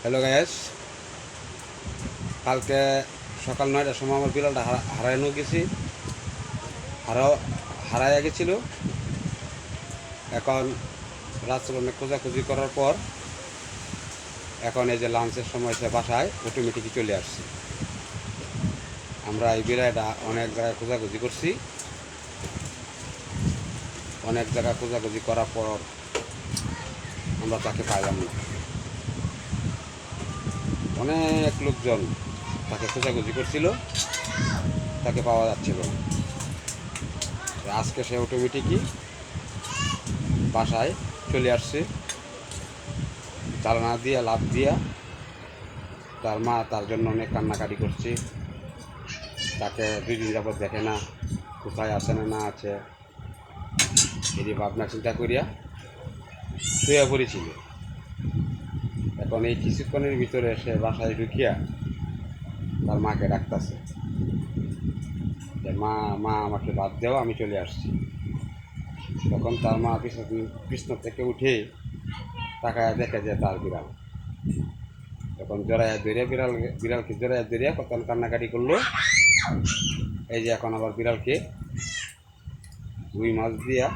Hello gas, কালকে সকাল 9টার সময় আমার বিড়ালটা হারানো গেছি, হারাইয়া গেছিল। এখন রাত্রে অনেক খোঁজাখুঁজি করার পর এখন এই যে লাঞ্চের সময় সে বাসায় অটোমেটিকই চলে আসছি। আমরা এই বিড়ালটা অনেক জায়গায় খোঁজাখুঁজি করছি, অনেক জায়গায় খোঁজাখুঁজি করার পর আমরা তাকে পাইলাম না। অনেক লোকজন তাকে খোঁজাখুঁজি করছিল, তাকে পাওয়া যাচ্ছিল না। আজকে সে অটোমেটিকই বাসায় চলে আসছে, চালানা দিয়া লাভ দিয়া। তার মা তার জন্য অনেক কান্নাকাটি করছে, তাকে 2 দিন যাবৎ দেখে না, কোথায় আছে না আছে এই ভাবনা চিন্তা করিয়া শুয়ে পড়েছিল। এখন এই কিছুক্ষণের ভিতরে সে বাসায় ঢুকিয়া তার মাকে ডাকতেছে যে মা মা আমাকে বাদ দেও, আমি চলে আসছি। তখন তার মা বিছনা থেকে উঠে তাকায় দেখে যে তার বিড়াল। তখন জড়াইয়া ধরিয়া বিড়ালকে জড়াইয়া ধরিয়া কখন কান্নাকাটি করলো। এই যে এখন আবার বিড়ালকে রুই মাছ দিয়া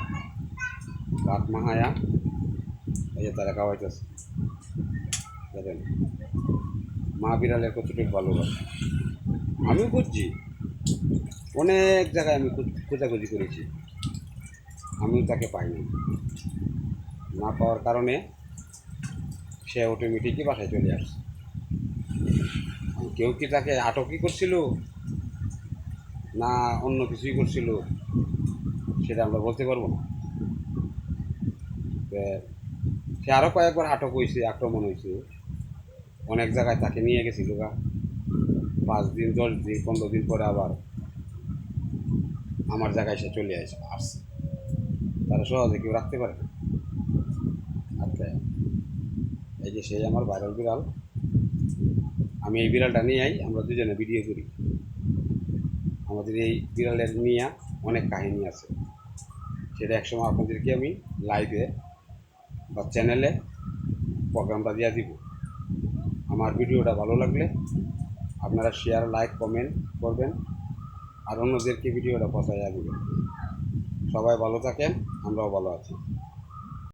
ভাত মাহায়া এই যে তারা খাওয়াইতেছে। দেখেন মা বিড়ালের কতটুকু ভালোবাসে। আমিও খুঁজছি, অনেক জায়গায় আমি খোঁজাখুঁজি করেছি, আমিও তাকে পাইনি। না পাওয়ার কারণে সে অটোমেটিকই বাসায় চলে আসছে। কেউ কি তাকে আটকই করছিল না অন্য কিছুই করছিল সেটা আমরা বলতে পারবো না। সে আরও কয়েকবার আটক হয়েছে, আক্রমণ হয়েছে, অনেক জায়গায় তাকে নিয়ে গেছি যোগা। 5 দিন 10 দিন 15 দিন পরে আবার আমার জায়গায় সে চলে আসছে। তারা সহজে কেউ রাখতে পারে না। আচ্ছা, এই যে সেই আমার ভাইরাল বিড়াল, আমি এই বিড়ালটা নিয়েই আমরা দুজনে ভিডিও করি। আমাদের এই বিড়ালের নিয়ে অনেক কাহিনী আছে, সেটা একসময় আপনাদেরকে আমি লাইভে বা চ্যানেলে প্রোগ্রামটা দিয়ে দিব। আমার ভিডিওটা ভালো লাগলে আপনারা শেয়ার লাইক কমেন্ট করবেন আর অন্যদেরকে ভিডিওটা পৌঁছাইয়া দিবেন। সবাই ভালো থাকেন, আমরাও ভালো আছি।